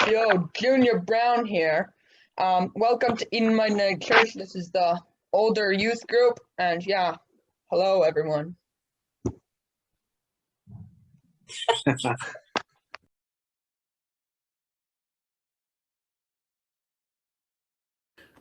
Yo, Junior Brown here. Welcome to In Mennonite Church. This is the older youth group, and yeah, hello everyone.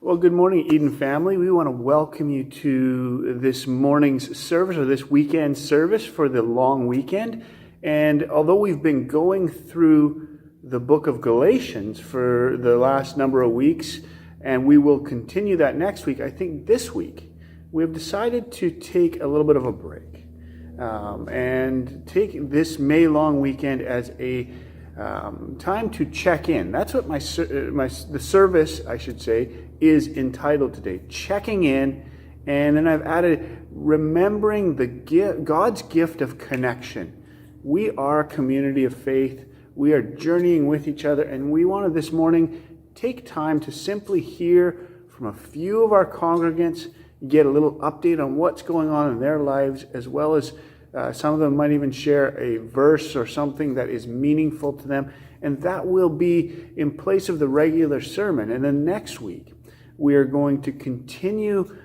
Well, good morning, Eden family. We want to welcome you to this morning's service, or this weekend service for the long weekend. And although we've been going through the book of Galatians for the last number of weeks, and we will continue that next week, I think this week we have decided to take a little bit of a break and take this May long weekend as a time to check in. That's what the service, I should say, is entitled today, checking in. And then I've added remembering God's gift of connection. We are a community of faith. We are journeying with each other, and we want to this morning take time to simply hear from a few of our congregants, get a little update on what's going on in their lives, as well as some of them might even share a verse or something that is meaningful to them, and that will be in place of the regular sermon. And then next week, we are going to continue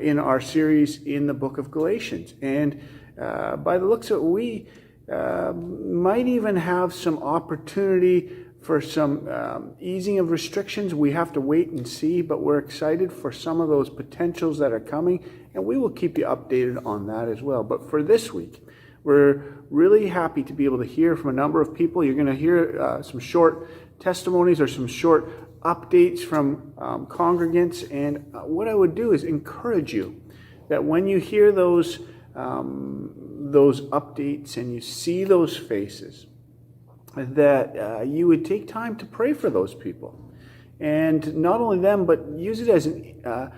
in our series in the book of Galatians. And by the looks of it, we might even have some opportunity for some easing of restrictions. We have to wait and see, but we're excited for some of those potentials that are coming, and we will keep you updated on that as well. But for this week, we're really happy to be able to hear from a number of people. You're going to hear some short testimonies or some short updates from congregants, and what I would do is encourage you that when you hear those updates and you see those faces, that you would take time to pray for those people, and not only them, but use it as a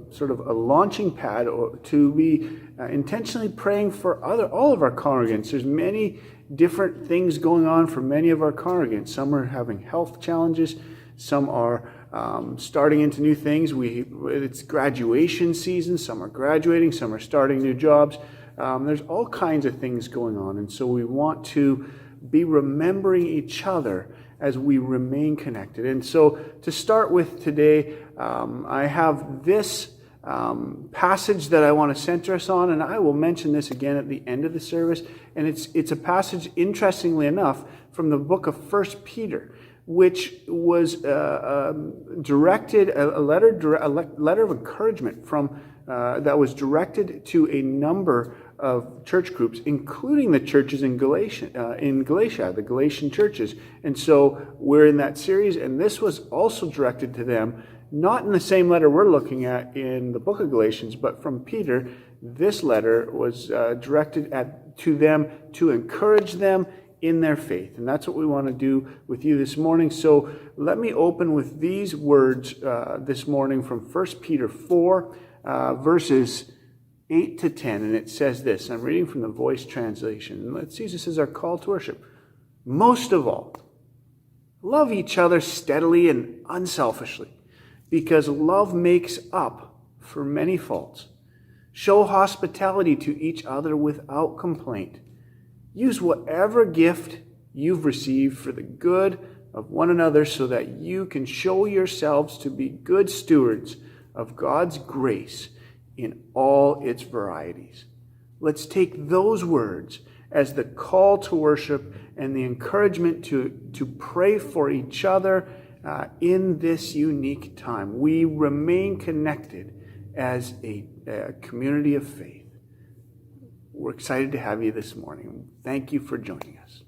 sort of a launching pad, or to be intentionally praying for all of our congregants. There's many different things going on for many of our congregants. Some are having health challenges. Some are starting into new things. It's graduation season. Some are graduating. Some are starting new jobs. There's all kinds of things going on, and so we want to be remembering each other as we remain connected. And so to start with today, I have this passage that I want to center us on, and I will mention this again at the end of the service. And it's a passage, interestingly enough, from the book of First Peter, which was directed a letter of encouragement from that was directed to a number of church groups, including the churches in Galatia, the Galatian churches. And so we're in that series, and this was also directed to them, not in the same letter we're looking at in the book of Galatians, but from Peter. This letter was directed to them to encourage them in their faith. And that's what we want to do with you this morning. So let me open with these words this morning from 1 Peter 4, verses 8 to 10. And it says this. I'm reading from the Voice translation. And let's use this as our call to worship. Most of all, love each other steadily and unselfishly, because love makes up for many faults. Show hospitality to each other without complaint. Use whatever gift you've received for the good of one another, so that you can show yourselves to be good stewards of God's grace in all its varieties. Let's take those words as the call to worship and the encouragement to pray for each other in this unique time. We remain connected as a community of faith. We're excited to have you this morning. Thank you for joining us.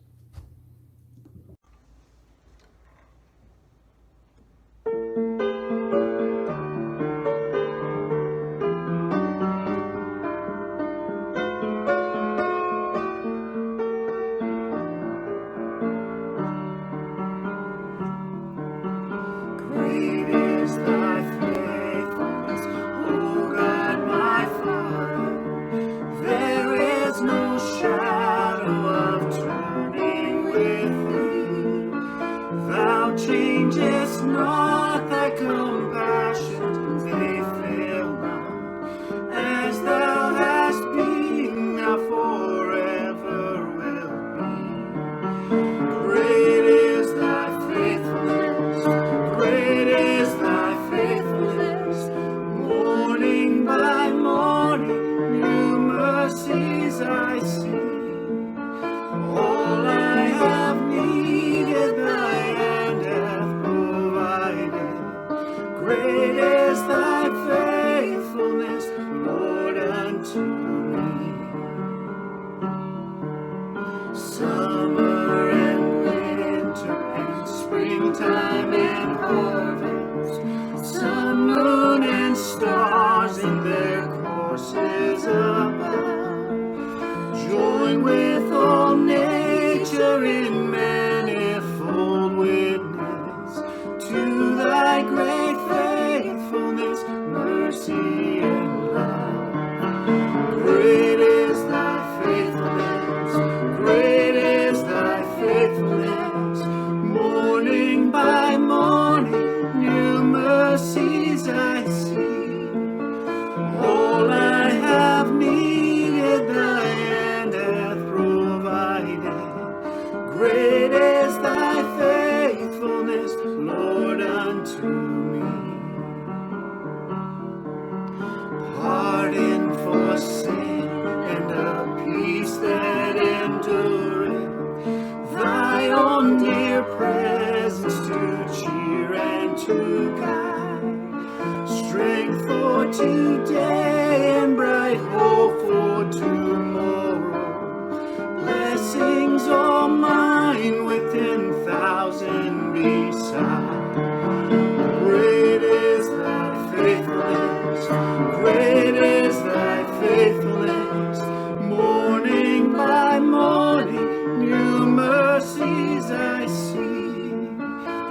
There is no shadow of turning. springtime and harvest, sun, moon, and stars in their courses above. Join with all nature in manifold witness to thy great faithfulness, mercy, and love. Great is thy faithfulness, great is thy faithfulness. Morning by morning, new mercies I see. All I have needed, thy hand hath provided. Great is thy faithfulness, Lord, unto me. Pardon for sin and a peace that endureth, thy own dear presence to cheer and to guide, strength for today and bright hope for tomorrow, blessings all mine with 10,000 beside. Great is thy faithfulness, great is thy faithfulness. Morning by morning, new mercies I see.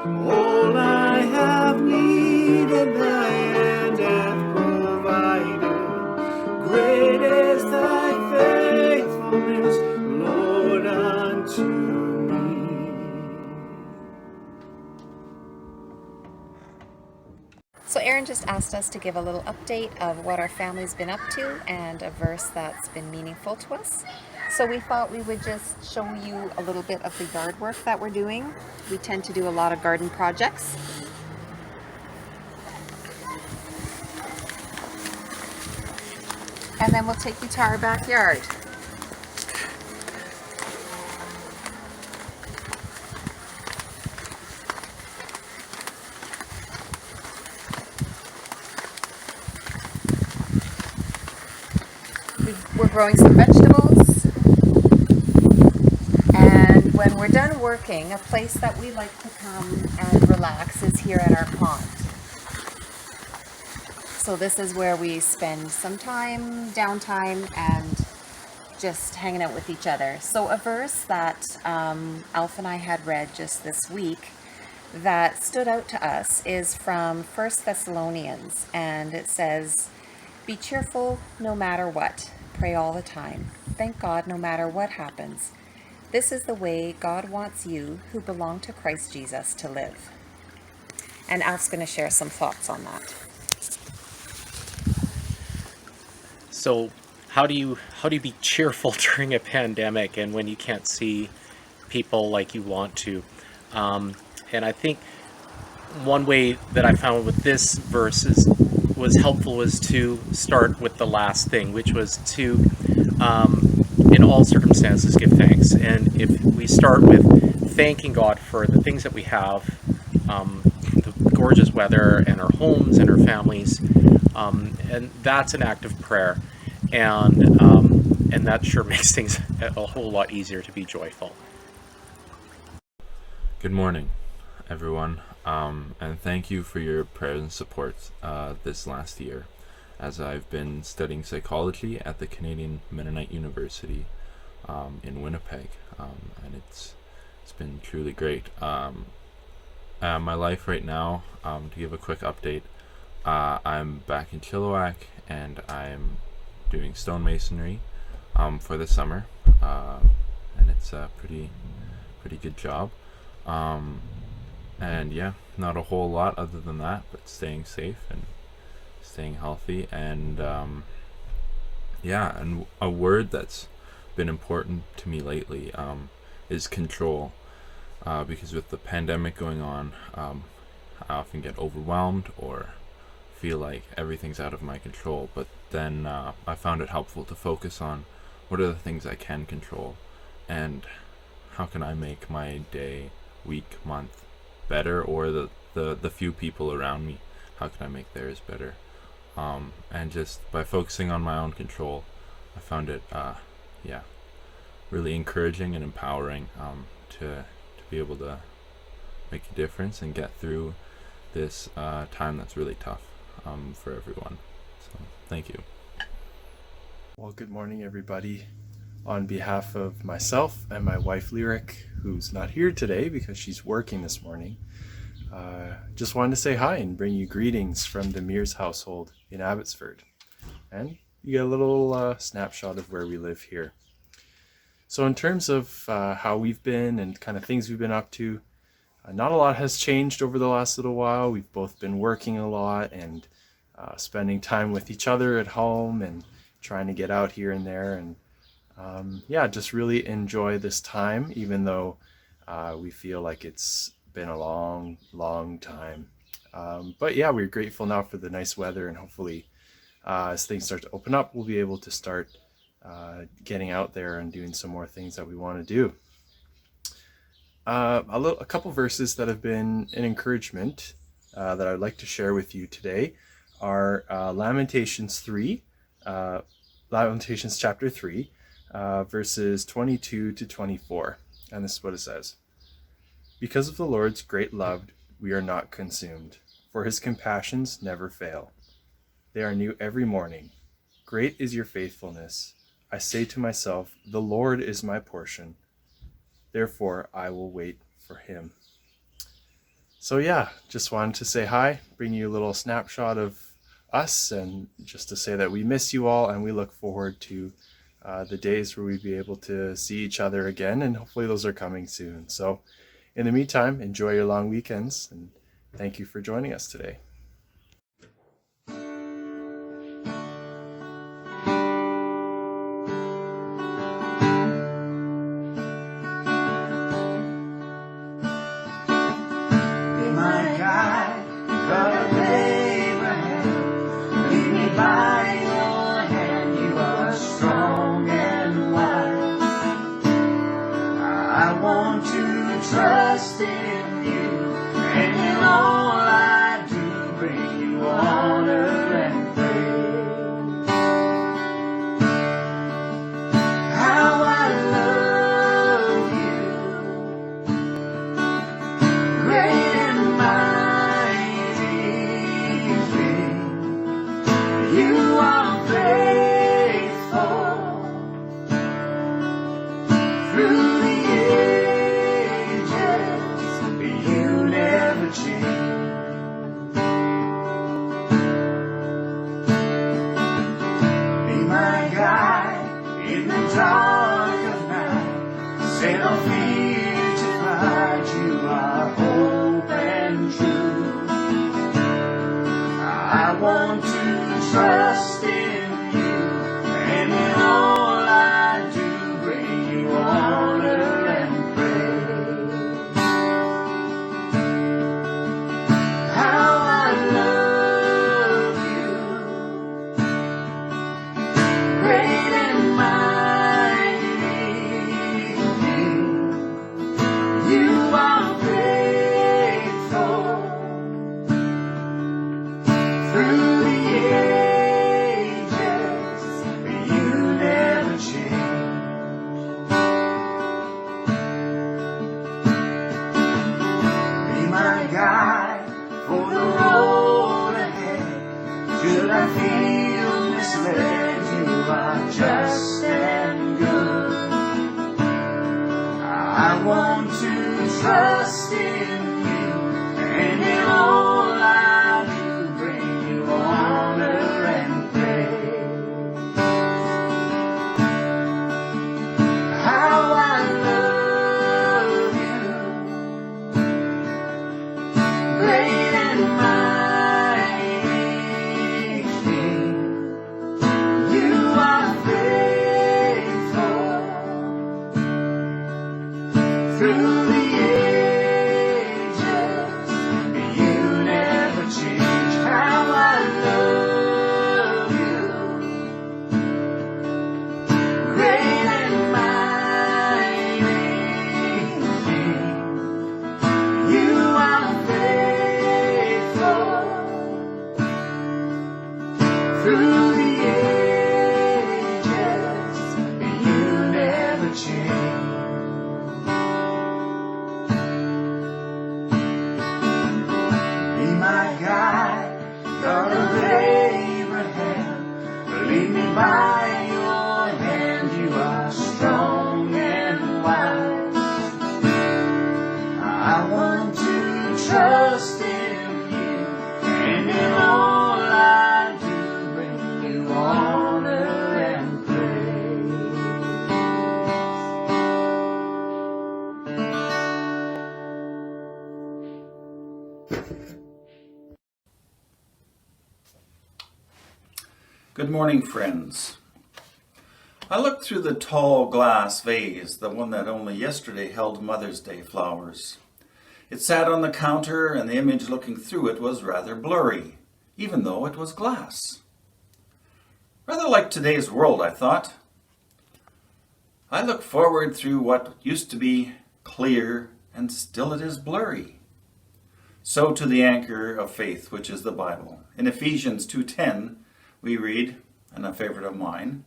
All I have needed, thy hand hath provided. Great is thy faithfulness, Lord, unto me. So Aaron just asked us to give a little update of what our family's been up to and a verse that's been meaningful to us. So we thought we would just show you a little bit of the yard work that we're doing. We tend to do a lot of garden projects. And then we'll take you to our backyard. We're growing some vegetables, and when we're done working, a place that we like to come and relax is here at our pond. So this is where we spend some time, downtime, and just hanging out with each other. So a verse that Alf and I had read just this week that stood out to us is from Fairest Thessalonians, and it says, "Be cheerful no matter what. Pray all the time. Thank God no matter what happens. This is the way God wants you who belong to Christ Jesus to live." And Alf's going to share some thoughts on that. So how do you be cheerful during a pandemic and when you can't see people like you want to? And I think one way that I found with this verse was helpful was to start with the last thing, which was to, in all circumstances, give thanks. And if we start with thanking God for the things that we have, the gorgeous weather and our homes and our families, and that's an act of prayer. And that sure makes things a whole lot easier to be joyful. Good morning, everyone, and thank you for your prayers and support this last year, as I've been studying psychology at the Canadian Mennonite University in Winnipeg, and it's been truly great. My life right now, to give a quick update, I'm back in Chilliwack, and I'm doing stonemasonry for the summer, and it's a pretty good job. And yeah, not a whole lot other than that, but staying safe and staying healthy. And yeah, and a word that's been important to me lately is control, because with the pandemic going on, I often get overwhelmed or feel like everything's out of my control. But then I found it helpful to focus on what are the things I can control, and how can I make my day, week, month better, or the few people around me, how can I make theirs better? And just by focusing on my own control, I found it really encouraging and empowering to be able to make a difference and get through this time that's really tough for everyone. So thank you. Well, good morning, everybody. On behalf of myself and my wife, Lyric, who's not here today because she's working this morning, just wanted to say hi and bring you greetings from the Mears household in Abbotsford. And you get a little snapshot of where we live here. So in terms of how we've been and kind of things we've been up to, not a lot has changed over the last little while. We've both been working a lot and spending time with each other at home and trying to get out here and there, and just really enjoy this time, even though we feel like it's been a long time. But yeah, we're grateful now for the nice weather, and hopefully as things start to open up, we'll be able to start getting out there and doing some more things that we want to do. A couple verses that have been an encouragement that I'd like to share with you today are Lamentations chapter 3, verses 22 to 24. And this is what it says. Because of the Lord's great love, we are not consumed, for his compassions never fail. They are new every morning. Great is your faithfulness. I say to myself, the Lord is my portion. Therefore, I will wait for him. So yeah, just wanted to say hi, bring you a little snapshot of us, and just to say that we miss you all, and we look forward to the days where we'll be able to see each other again, and hopefully those are coming soon. So in the meantime, enjoy your long weekends, and thank you for joining us today. Trust in you, and in all I do, bring you honor and praise. How I love you, great and mighty thing. You are faithful through the dark of night, set on fear to fight. You are hope and truth. I want to trust in you, and in all I do, bring you honor and praise. How I love you, great and mighty. Should I feel misled, you are just and good. I want to trust in you, and in all I do, bring you honor and praise. How I love you, great and mighty. Through the ages, by your hand you are strong and wise. I want to trust in you, and in all I do bring you honor and praise. Good morning, friends. I looked through the tall glass vase, the one that only yesterday held Mother's Day flowers. It sat on the counter, and the image looking through it was rather blurry, even though it was glass. Rather like today's world, I thought. I look forward through what used to be clear, and still it is blurry. So to the anchor of faith, which is the Bible. In Ephesians 2:10, we read, and a favorite of mine,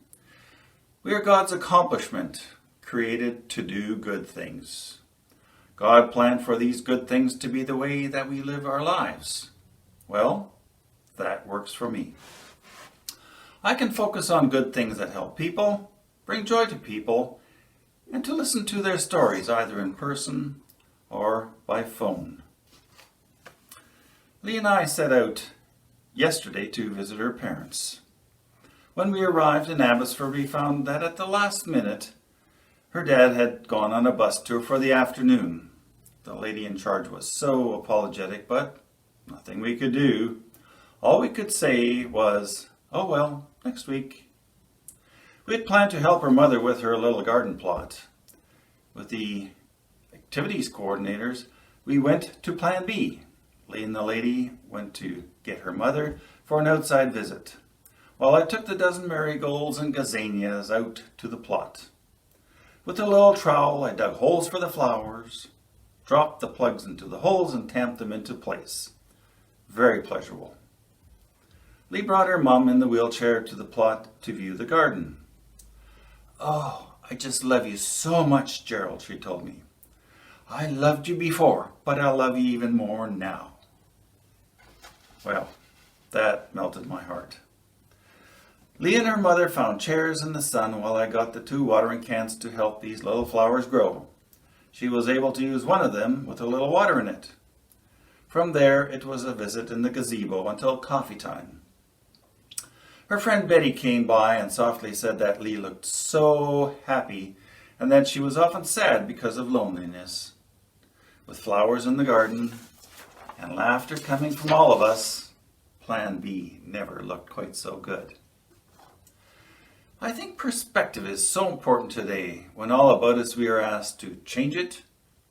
we are God's accomplishment, created to do good things. God planned for these good things to be the way that we live our lives. Well, that works for me. I can focus on good things that help people, bring joy to people, and to listen to their stories either in person or by phone. Lee and I set out yesterday to visit her parents. When we arrived in Abbotsford, we found that at the last minute, her dad had gone on a bus tour for the afternoon. The lady in charge was so apologetic, but nothing we could do. All we could say was, oh well, next week. We had planned to help her mother with her little garden plot. With the activities coordinators, we went to Plan B. Lee and the lady went to get her mother for an outside visit, while I took the dozen marigolds and gazanias out to the plot. With a little trowel, I dug holes for the flowers, dropped the plugs into the holes, and tamped them into place. Very pleasurable. Lee brought her mum in the wheelchair to the plot to view the garden. Oh, I just love you so much, Gerald, she told me. I loved you before, but I love you even more now. Well, that melted my heart. Lee and her mother found chairs in the sun while I got the 2 watering cans to help these little flowers grow. She was able to use one of them with a little water in it. From there, it was a visit in the gazebo until coffee time. Her friend Betty came by and softly said that Lee looked so happy and that she was often sad because of loneliness. With flowers in the garden and laughter coming from all of us, Plan B never looked quite so good. I think perspective is so important today when all about us we are asked to change it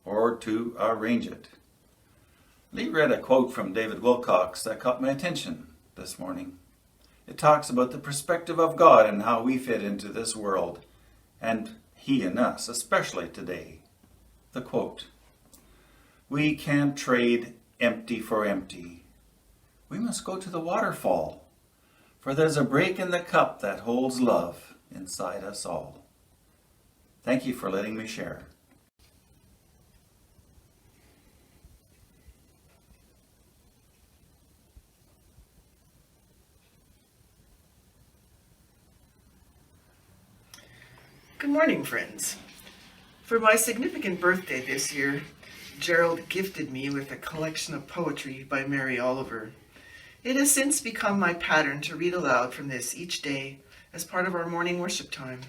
or to arrange it. Lee read a quote from David Wilcox that caught my attention this morning. It talks about the perspective of God and how we fit into this world, and He in us, especially today. The quote, "We can't trade empty for empty. We must go to the waterfall, for there's a break in the cup that holds love inside us all." Thank you for letting me share. Good morning, friends. For my significant birthday this year, Gerald gifted me with a collection of poetry by Mary Oliver. It has since become my pattern to read aloud from this each day as part of our morning worship time.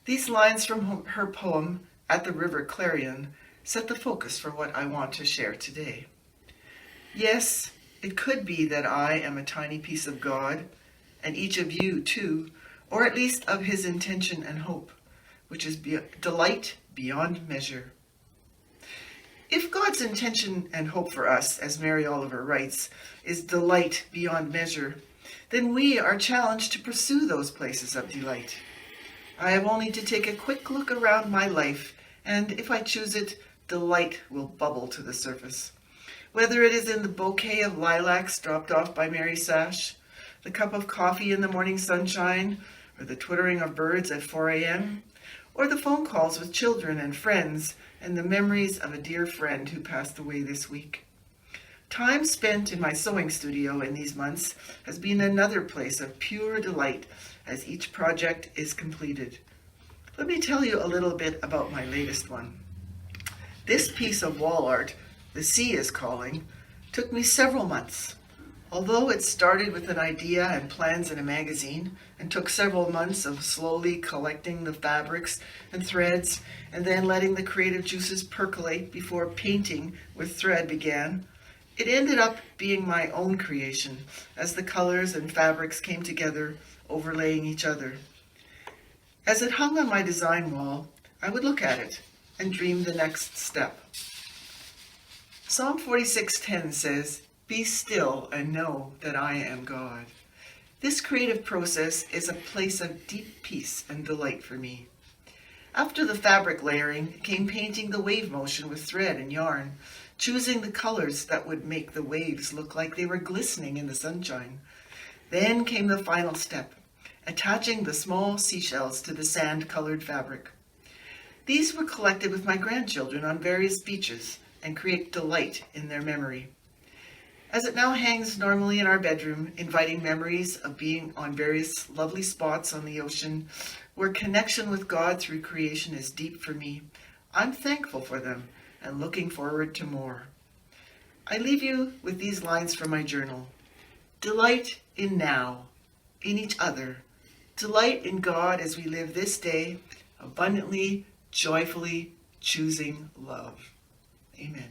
These lines from her poem, At the River Clarion, set the focus for what I want to share today. Yes, it could be that I am a tiny piece of God, and each of you too, or at least of His intention and hope, which is delight beyond measure. If God's intention and hope for us, as Mary Oliver writes, is delight beyond measure, then we are challenged to pursue those places of delight. I have only to take a quick look around my life, and if I choose it, delight will bubble to the surface. Whether it is in the bouquet of lilacs dropped off by Mary Sash, the cup of coffee in the morning sunshine, or the twittering of birds at 4 a.m., or the phone calls with children and friends, and the memories of a dear friend who passed away this week. Time spent in my sewing studio in these months has been another place of pure delight as each project is completed. Let me tell you a little bit about my latest one. This piece of wall art, The Sea is Calling, took me several months. Although it started with an idea and plans in a magazine and took several months of slowly collecting the fabrics and threads and then letting the creative juices percolate before painting with thread began, it ended up being my own creation as the colors and fabrics came together, overlaying each other. As it hung on my design wall, I would look at it and dream the next step. Psalm 46:10 says, "Be still and know that I am God." This creative process is a place of deep peace and delight for me. After the fabric layering came painting the wave motion with thread and yarn, choosing the colors that would make the waves look like they were glistening in the sunshine. Then came the final step, attaching the small seashells to the sand-colored fabric. These were collected with my grandchildren on various beaches and create delight in their memory. As it now hangs normally in our bedroom, inviting memories of being on various lovely spots on the ocean, where connection with God through creation is deep for me, I'm thankful for them and looking forward to more. I leave you with these lines from my journal. Delight in now, in each other. Delight in God as we live this day, abundantly, joyfully choosing love. Amen.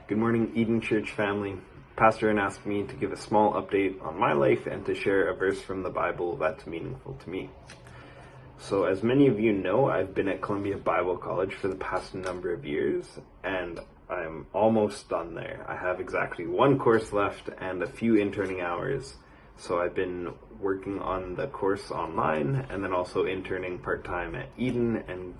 Good morning, Eden Church family. Pastor Ann asked me to give a small update on my life and to share a verse from the Bible that's meaningful to me. So as many of you know, I've been at Columbia Bible College for the past number of years, and I'm almost done there. I have exactly one course left and a few interning hours. So I've been working on the course online and then also interning part-time at Eden and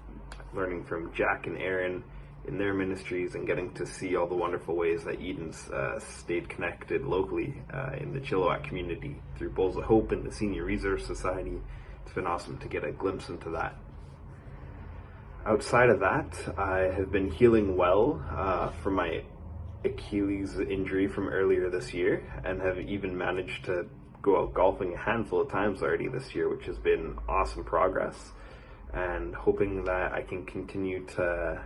learning from Jack and Aaron in their ministries and getting to see all the wonderful ways that Eden's stayed connected locally in the Chilliwack community through Bowls of Hope and the Senior Resource Society. It's been awesome to get a glimpse into that. Outside of that, I have been healing well from my Achilles injury from earlier this year and have even managed to go out golfing a handful of times already this year, which has been awesome progress, and hoping that I can continue to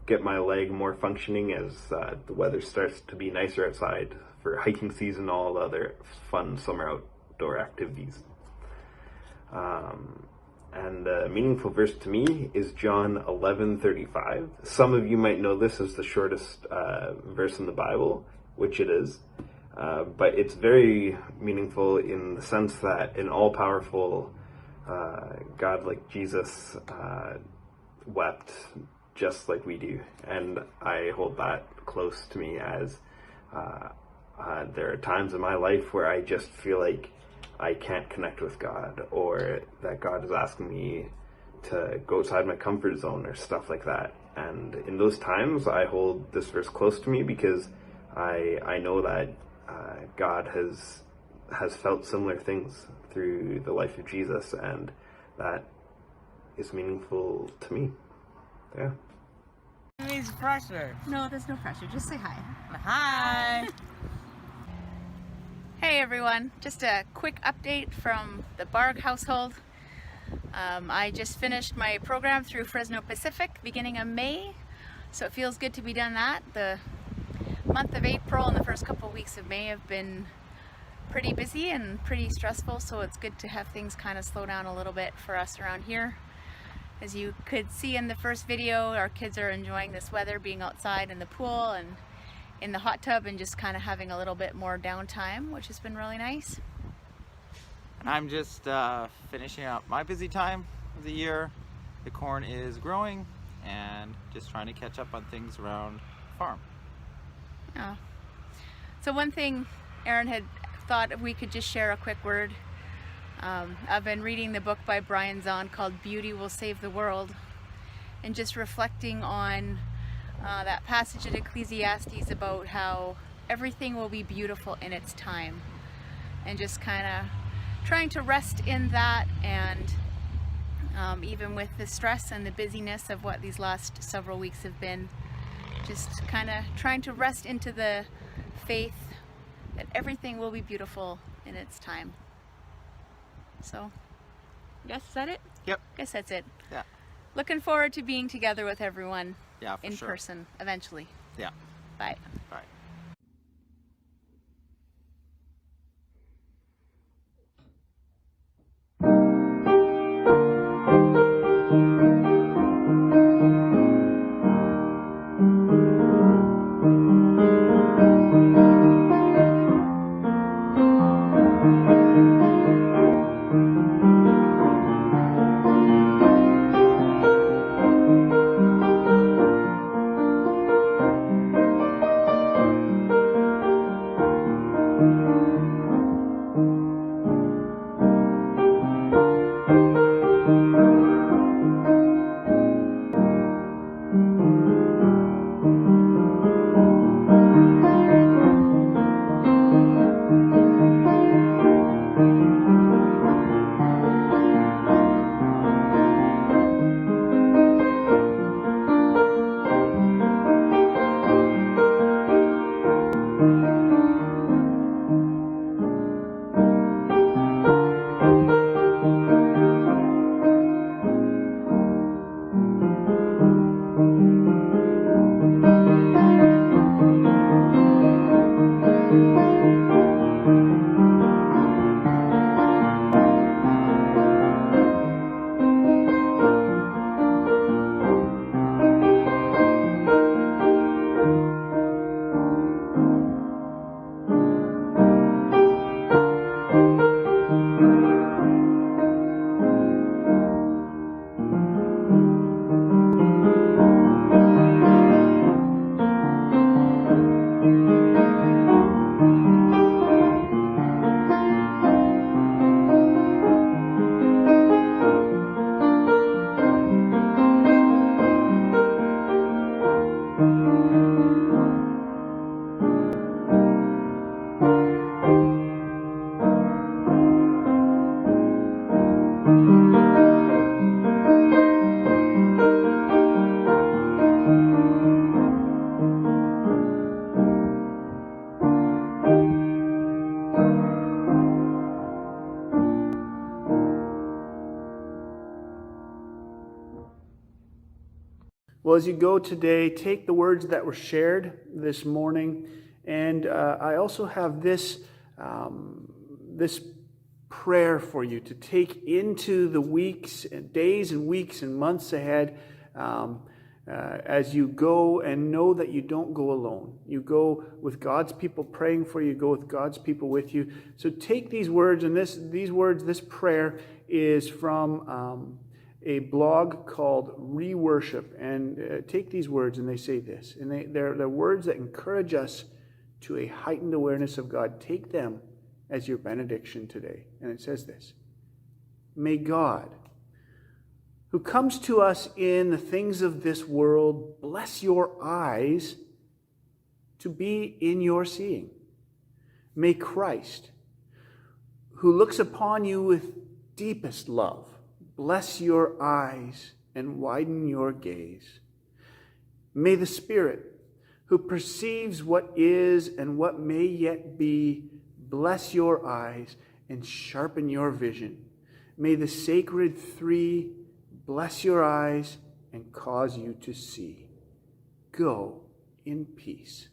get my leg more functioning as the weather starts to be nicer outside for hiking season and all the other fun summer outdoor activities. And a meaningful verse to me is John 11:35. Some of you might know this as the shortest verse in the Bible, which it is. But it's very meaningful in the sense that an all-powerful God like Jesus wept just like we do. And I hold that close to me as there are times in my life where I just feel like I can't connect with God, or that God is asking me to go outside my comfort zone or stuff like that. And in those times, I hold this verse close to me because I know that God has felt similar things through the life of Jesus, and that is meaningful to me. Yeah. Needs pressure. No, there's no pressure. Just say hi. Hi. Hey everyone, just a quick update from the Barg household. I just finished my program through Fresno Pacific beginning of May, so it feels good to be done that. The month of April and the first couple of weeks of May have been pretty busy and pretty stressful, so it's good to have things kind of slow down a little bit for us around here. As you could see in the first video, our kids are enjoying this weather, being outside in the pool and in the hot tub and just kind of having a little bit more downtime, which has been really nice. I'm just finishing up my busy time of the year. The corn is growing and just trying to catch up on things around the farm. Yeah. So one thing Aaron had thought if we could just share a quick word. I've been reading the book by Brian Zahn called Beauty Will Save the World, and just reflecting on that passage in Ecclesiastes about how everything will be beautiful in its time, and just kind of trying to rest in that, and even with the stress and the busyness of what these last several weeks have been, just kind of trying to rest into the faith that everything will be beautiful in its time. So, I guess is that it? Yep. I guess that's it. Yeah. Looking forward to being together with everyone For in sure. person eventually. Yeah. Bye. Bye. Well, as you go today, take the words that were shared this morning, and I also have this prayer for you to take into the weeks and days and weeks and months ahead, as you go, and know that you don't go alone. You go with God's people praying for you. You go with God's people with you. So take these words, and this prayer is from a blog called Re-Worship. And take these words, and they say this. And they're words that encourage us to a heightened awareness of God. Take them as your benediction today. And it says this: May God, who comes to us in the things of this world, bless your eyes to be in your seeing. May Christ, who looks upon you with deepest love, bless your eyes and widen your gaze. May the Spirit, who perceives what is and what may yet be, bless your eyes and sharpen your vision. May the sacred three bless your eyes and cause you to see. Go in peace.